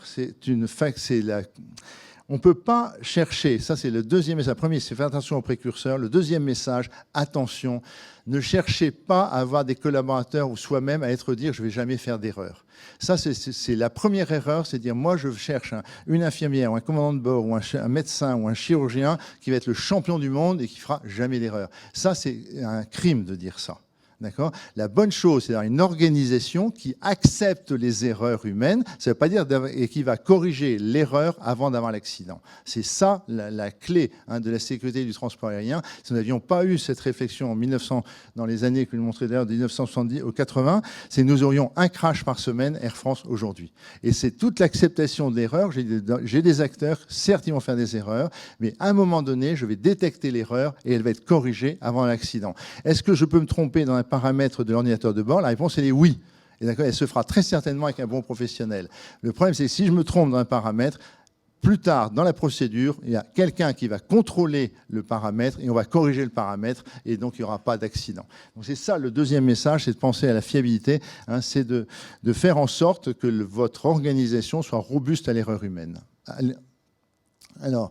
on ne peut pas chercher, ça c'est le deuxième message. Le premier, c'est faire attention aux précurseurs. Le deuxième message, attention, ne cherchez pas à avoir des collaborateurs ou soi-même à dire je ne vais jamais faire d'erreur. Ça, c'est la première erreur, c'est dire moi je cherche une infirmière ou un commandant de bord ou un médecin ou un chirurgien qui va être le champion du monde et qui fera jamais d'erreur. Ça, c'est un crime de dire ça. D'accord ? La bonne chose, c'est d'avoir une organisation qui accepte les erreurs humaines. Ça ne veut pas dire et qui va corriger l'erreur avant d'avoir l'accident. C'est ça la clé de la sécurité du transport aérien. Si nous n'avions pas eu cette réflexion dans les années que je montrais d'ailleurs, de 1970 aux 80, c'est nous aurions un crash par semaine Air France aujourd'hui. Et c'est toute l'acceptation de l'erreur. J'ai des acteurs, certes ils vont faire des erreurs, mais à un moment donné, je vais détecter l'erreur et elle va être corrigée avant l'accident. Est-ce que je peux me tromper dans un paramètres de l'ordinateur de bord? La réponse, elle est oui. Et d'accord, elle se fera très certainement avec un bon professionnel. Le problème, c'est que si je me trompe dans un paramètre, plus tard, dans la procédure, il y a quelqu'un qui va contrôler le paramètre et on va corriger le paramètre et donc il n'y aura pas d'accident. Donc c'est ça le deuxième message, c'est de penser à la fiabilité, hein, c'est de faire en sorte que votre organisation soit robuste à l'erreur humaine. Alors,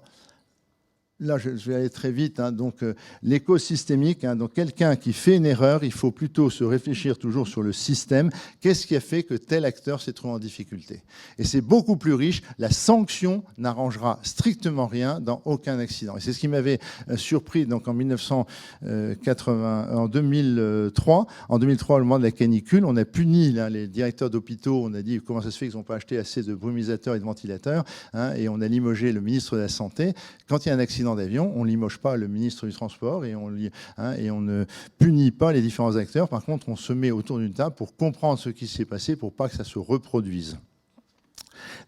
là, je vais aller très vite. Hein, donc, l'écosystémique, hein, donc quelqu'un qui fait une erreur, il faut plutôt se réfléchir toujours sur le système. Qu'est-ce qui a fait que tel acteur s'est trouvé en difficulté? Et c'est beaucoup plus riche. La sanction n'arrangera strictement rien dans aucun accident. Et c'est ce qui m'avait surpris donc, en 2003. En 2003, au moment de la canicule, on a puni là, les directeurs d'hôpitaux. On a dit comment ça se fait qu'ils n'ont pas acheté assez de brumisateurs et de ventilateurs. Hein, et on a limogé le ministre de la Santé. Quand il y a un accident d'avion, on ne limoge pas le ministre du Transport et on ne punit pas les différents acteurs. Par contre, on se met autour d'une table pour comprendre ce qui s'est passé pour pas que ça se reproduise.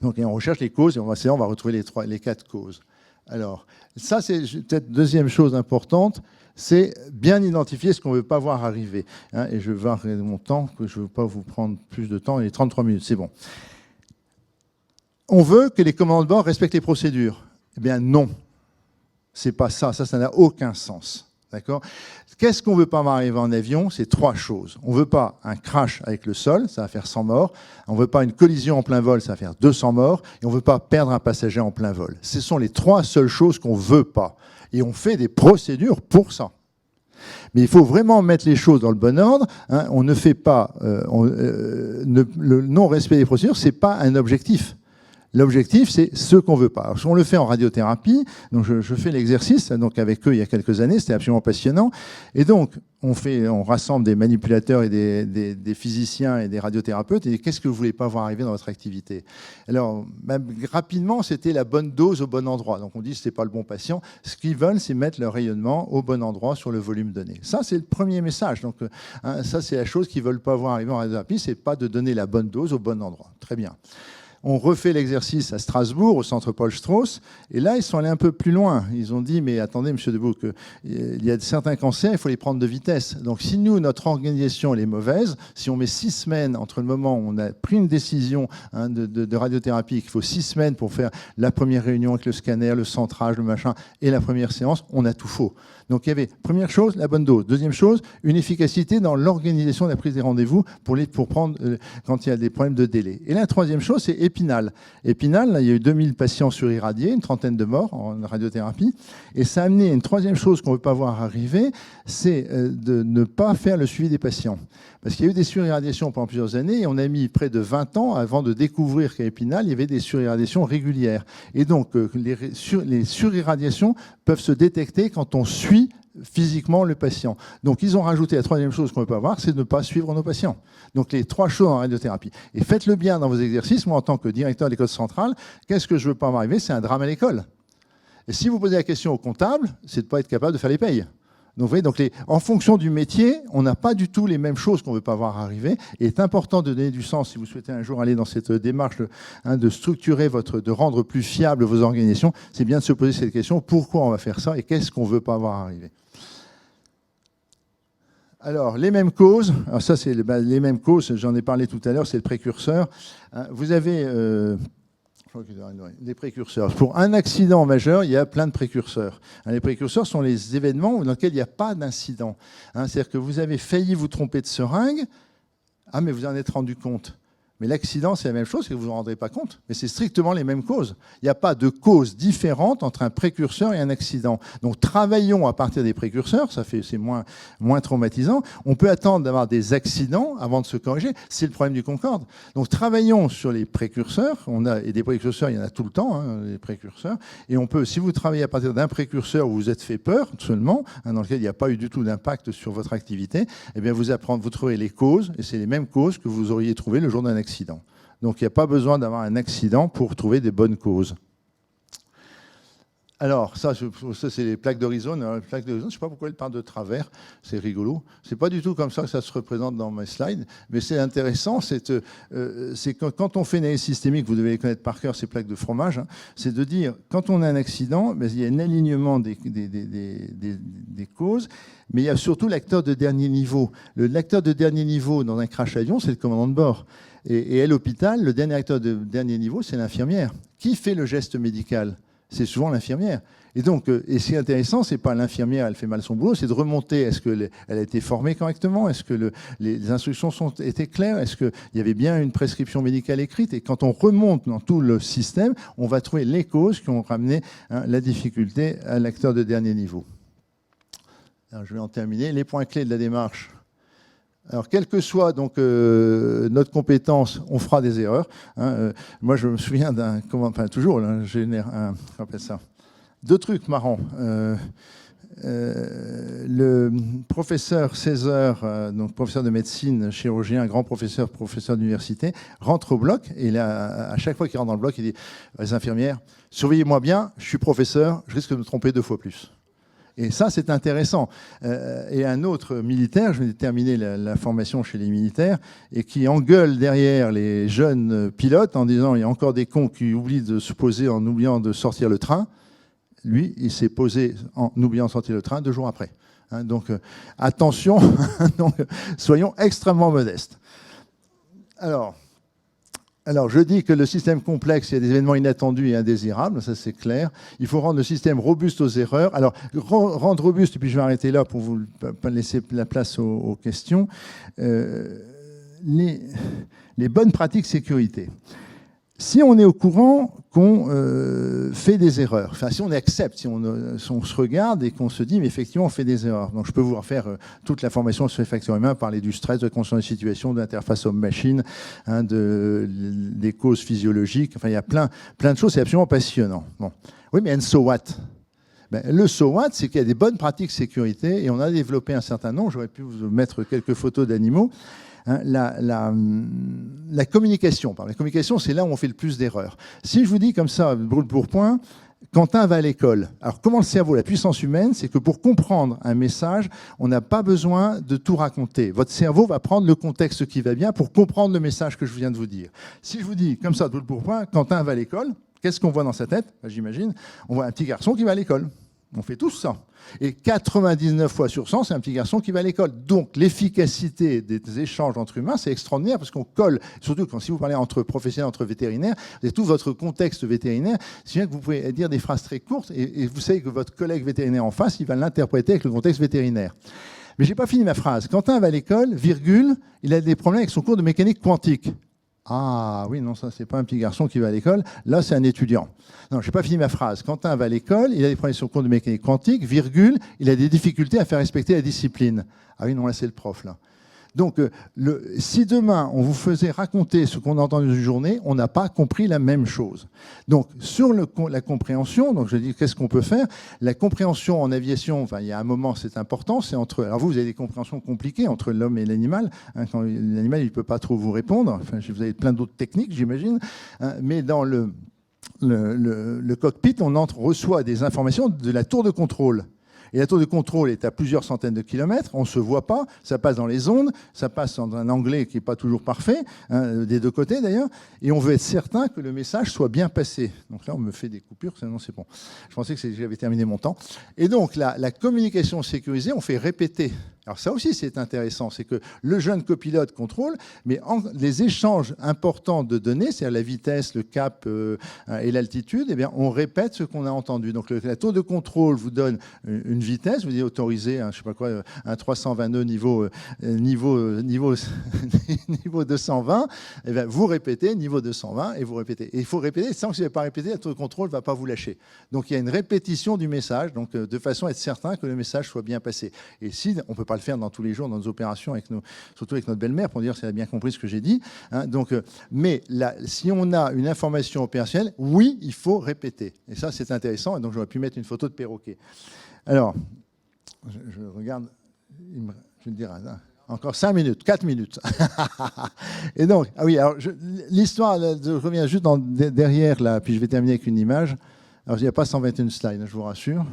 Donc, et on recherche les causes et on va retrouver les 4 causes. Alors, ça, c'est peut-être deuxième chose importante, c'est bien identifier ce qu'on ne veut pas voir arriver. Hein, et je vais voir mon temps, que je ne veux pas vous prendre plus de temps, il est 33 minutes, c'est bon. On veut que les commandants de bord respectent les procédures. Eh bien, non. C'est pas ça, ça n'a aucun sens. D'accord ? Qu'est-ce qu'on ne veut pas arriver en avion? C'est 3 choses. On ne veut pas un crash avec le sol, ça va faire 100 morts. On ne veut pas une collision en plein vol, ça va faire 200 morts. Et on ne veut pas perdre un passager en plein vol. Ce sont les 3 seules choses qu'on ne veut pas. Et on fait des procédures pour ça. Mais il faut vraiment mettre les choses dans le bon ordre. Hein. On ne fait pas... le non-respect des procédures, ce n'est pas un objectif. L'objectif, c'est ce qu'on ne veut pas. Alors, on le fait en radiothérapie. Donc, je fais l'exercice donc avec eux il y a quelques années. C'était absolument passionnant. Et donc, on rassemble des manipulateurs et des physiciens et des radiothérapeutes. Et qu'est-ce que vous ne voulez pas voir arriver dans votre activité? Alors, rapidement, c'était la bonne dose au bon endroit. Donc, on dit que ce n'est pas le bon patient. Ce qu'ils veulent, c'est mettre le rayonnement au bon endroit sur le volume donné. Ça, c'est le premier message. Donc, ça, c'est la chose qu'ils ne veulent pas voir arriver en radiothérapie. Ce n'est pas de donner la bonne dose au bon endroit. Très bien. On refait l'exercice à Strasbourg, au centre Paul Strauss, et là, ils sont allés un peu plus loin. Ils ont dit, mais attendez, monsieur Debouc, il y a certains cancers, il faut les prendre de vitesse. Donc, si nous, notre organisation, elle est mauvaise, si on met 6 semaines entre le moment où on a pris une décision de radiothérapie, qu'il faut 6 semaines pour faire la première réunion avec le scanner, le centrage, le machin, et la première séance, on a tout faux. Donc, il y avait, première chose, la bonne dose. Deuxième chose, une efficacité dans l'organisation de la prise des rendez-vous pour prendre quand il y a des problèmes de délai. Et la troisième chose, c'est Épinal. Épinal, là, il y a eu 2000 patients surirradiés, une trentaine de morts en radiothérapie. Et ça a amené une troisième chose qu'on ne veut pas voir arriver, c'est de ne pas faire le suivi des patients. Parce qu'il y a eu des surirradiations pendant plusieurs années et on a mis près de 20 ans avant de découvrir qu'à Épinal, il y avait des surirradiations régulières. Et donc, les surirradiations peuvent se détecter quand on suit physiquement le patient. Donc, ils ont rajouté la troisième chose qu'on ne peut pas voir, c'est de ne pas suivre nos patients. Donc, les 3 choses en radiothérapie. Et faites-le bien dans vos exercices. Moi, en tant que directeur de l'école centrale, qu'est-ce que je ne veux pas m'arriver? C'est un drame à l'école. Et si vous posez la question au comptable, c'est de ne pas être capable de faire les payes. Donc, vous voyez, en fonction du métier, on n'a pas du tout les mêmes choses qu'on ne veut pas voir arriver. Et il est important de donner du sens, si vous souhaitez un jour aller dans cette démarche de structurer de rendre plus fiables vos organisations, c'est bien de se poser cette question, pourquoi on va faire ça et qu'est-ce qu'on ne veut pas voir arriver? Alors, les mêmes causes, alors ça c'est les mêmes causes, j'en ai parlé tout à l'heure, c'est le précurseur. Vous avez les précurseurs. Pour un accident majeur, il y a plein de précurseurs. Les précurseurs sont les événements dans lesquels il n'y a pas d'incident. C'est-à-dire que vous avez failli vous tromper de seringue, mais vous en êtes rendu compte. Mais l'accident, c'est la même chose, c'est que vous ne vous rendrez pas compte. Mais c'est strictement les mêmes causes. Il n'y a pas de cause différente entre un précurseur et un accident. Donc, travaillons à partir des précurseurs, c'est moins traumatisant. On peut attendre d'avoir des accidents avant de se corriger. C'est le problème du Concorde. Donc, travaillons sur les précurseurs. Et des précurseurs, il y en a tout le temps, les précurseurs. Et on peut, si vous travaillez à partir d'un précurseur où vous êtes fait peur seulement, dans lequel il n'y a pas eu du tout d'impact sur votre activité, eh bien, vous trouverez les causes, et c'est les mêmes causes que vous auriez trouvées le jour d'un accident. Donc, il n'y a pas besoin d'avoir un accident pour trouver des bonnes causes. Alors, ça c'est les plaques d'horizon. Je ne sais pas pourquoi elles parlent de travers. C'est rigolo. Ce n'est pas du tout comme ça que ça se représente dans mes slides. Mais c'est intéressant. C'est que quand on fait une analyse systémique, vous devez les connaître par cœur, ces plaques de fromage, c'est de dire, quand on a un accident, il y a un alignement des causes, mais il y a surtout l'acteur de dernier niveau. L'acteur de dernier niveau dans un crash avion, c'est le commandant de bord. Et à l'hôpital, le dernier acteur de dernier niveau, c'est l'infirmière. Qui fait le geste médical? C'est souvent l'infirmière. Et donc, et ce qui est intéressant, c'est pas l'infirmière, elle fait mal son boulot, c'est de remonter. Est-ce qu'elle a été formée correctement? Est-ce que les instructions étaient claires? Est-ce qu'il y avait bien une prescription médicale écrite? Et quand on remonte dans tout le système, on va trouver les causes qui ont ramené la difficulté à l'acteur de dernier niveau. Alors, je vais en terminer. Les points clés de la démarche. Alors, quelle que soit donc, notre compétence, on fera des erreurs. Moi, je me souviens toujours, là, on appelle ça, 2 trucs marrants. Le professeur César, donc professeur de médecine, chirurgien, grand professeur d'université, rentre au bloc et là, à chaque fois qu'il rentre dans le bloc, il dit les infirmières, surveillez-moi bien, je suis professeur, je risque de me tromper 2 fois plus. Et ça, c'est intéressant. Et un autre militaire, je vais terminer la formation chez les militaires, et qui engueule derrière les jeunes pilotes en disant « il y a encore des cons qui oublient de se poser en oubliant de sortir le train ». Lui, il s'est posé en oubliant de sortir le train 2 jours après. Donc, attention, donc, soyons extrêmement modestes. Alors, je dis que le système complexe, il y a des événements inattendus et indésirables, ça c'est clair. Il faut rendre le système robuste aux erreurs. Alors, rendre robuste, et puis je vais arrêter là pour vous laisser la place aux questions. Les bonnes pratiques sécurité. Si on est au courant qu'on fait des erreurs, enfin si on accepte, si on se regarde et qu'on se dit mais effectivement on fait des erreurs. Donc je peux vous refaire toute la formation sur les facteurs humains, parler du stress, de conscience de situation, de l'interface homme-machine, hein, des causes physiologiques. Enfin il y a plein de choses, c'est absolument passionnant. Bon. Oui mais so what? Ben, le so what, c'est qu'il y a des bonnes pratiques sécurité et on a développé un certain nombre. J'aurais pu vous mettre quelques photos d'animaux. Hein, la communication. La communication, c'est là où on fait le plus d'erreurs. Si je vous dis comme ça, brûle pour point, Quentin va à l'école. Alors comment le cerveau, la puissance humaine, c'est que pour comprendre un message, on n'a pas besoin de tout raconter. Votre cerveau va prendre le contexte qui va bien pour comprendre le message que je viens de vous dire. Si je vous dis comme ça, brûle pour point, Quentin va à l'école, qu'est-ce qu'on voit dans sa tête? J'imagine, on voit un petit garçon qui va à l'école. On fait tous ça. Et 99 fois sur 100, c'est un petit garçon qui va à l'école. Donc, l'efficacité des échanges entre humains, c'est extraordinaire parce qu'on colle, surtout quand si vous parlez entre professionnels, entre vétérinaires, vous avez tout votre contexte vétérinaire, si bien que vous pouvez dire des phrases très courtes et vous savez que votre collègue vétérinaire en face, il va l'interpréter avec le contexte vétérinaire. Mais je n'ai pas fini ma phrase. Quentin va à l'école, virgule, il a des problèmes avec son cours de mécanique quantique. Ah oui, non, ça, c'est pas un petit garçon qui va à l'école. Là, c'est un étudiant. Non, je n'ai pas fini ma phrase. Quentin va à l'école, il a des problèmes sur le cours de mécanique quantique, virgule, il a des difficultés à faire respecter la discipline. Ah oui, non, là, c'est le prof, là. Donc, si demain, on vous faisait raconter ce qu'on a entendu une journée, on n'a pas compris la même chose. Donc, sur la compréhension, donc je dis qu'est-ce qu'on peut faire? La compréhension en aviation, enfin, il y a un moment, c'est important, c'est entre... Alors vous avez des compréhensions compliquées entre l'homme et l'animal. Hein, quand l'animal, il ne peut pas trop vous répondre. Enfin, vous avez plein d'autres techniques, j'imagine. Hein, mais dans le cockpit, on reçoit des informations de la tour de contrôle. Et la tour de contrôle est à plusieurs centaines de kilomètres, on ne se voit pas, ça passe dans les ondes, ça passe dans un anglais qui n'est pas toujours parfait, hein, des deux côtés d'ailleurs, et on veut être certain que le message soit bien passé. Donc là, on me fait des coupures, sinon c'est bon. Je pensais que j'avais terminé mon temps. Et donc, la communication sécurisée, on fait répéter. Alors ça aussi, c'est intéressant, c'est que le jeune copilote contrôle, mais les échanges importants de données, c'est-à-dire la vitesse, le cap et l'altitude, eh bien, on répète ce qu'on a entendu. Donc la tour de contrôle vous donne une vitesse, vous dites autorisé, je sais pas quoi, un 320 nœuds niveau 220, eh bien, vous répétez niveau 220 et vous répétez. Et il faut répéter, sans que vous n'ayez pas répété, la tour de contrôle ne va pas vous lâcher. Donc il y a une répétition du message, donc, de façon à être certain que le message soit bien passé. Et si on ne peut pas le faire dans tous les jours, dans nos opérations, surtout avec notre belle-mère, pour dire si elle a bien compris ce que j'ai dit. Hein, donc, mais là, si on a une information opérationnelle, oui, il faut répéter. Et ça, c'est intéressant. Et donc, j'aurais pu mettre une photo de perroquet. Alors, je regarde, je vais te dire, hein, encore 5 minutes, 4 minutes. Et donc, ah oui, alors l'histoire, je reviens juste derrière là, puis je vais terminer avec une image. Alors, il n'y a pas 121 slides, je vous rassure.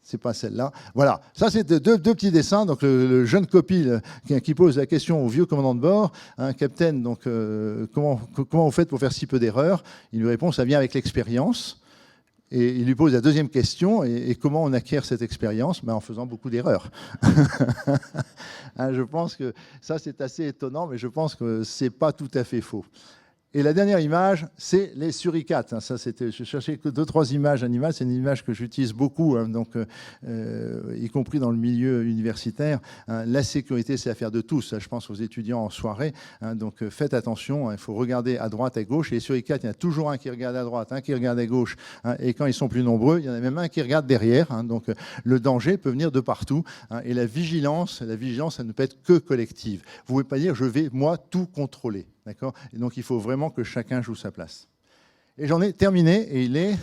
C'est pas celle-là. Voilà, ça c'est deux petits dessins. Donc le jeune copie qui pose la question au vieux commandant de bord, hein, Capitaine, donc comment vous faites pour faire si peu d'erreurs? Il lui répond, ça vient avec l'expérience. Et il lui pose la deuxième question, et comment on acquiert cette expérience? En faisant beaucoup d'erreurs. Hein, je pense que ça c'est assez étonnant, mais je pense que c'est pas tout à fait faux. Et la dernière image, c'est les suricates. Ça, je cherchais que 2-3 images animales. C'est une image que j'utilise beaucoup, hein, donc, y compris dans le milieu universitaire. Hein, la sécurité, c'est l'affaire de tous. Je pense aux étudiants en soirée. Hein, donc faites attention. Il faut regarder à droite, à gauche. Et les suricates, il y en a toujours un qui regarde à droite, un qui regarde à gauche. Hein, et quand ils sont plus nombreux, il y en a même un qui regarde derrière. Hein, donc le danger peut venir de partout. Hein, et la vigilance, ça ne peut être que collective. Vous ne pouvez pas dire, je vais, moi, tout contrôler. D'accord ? Et donc, il faut vraiment que chacun joue sa place. Et j'en ai terminé, et il est...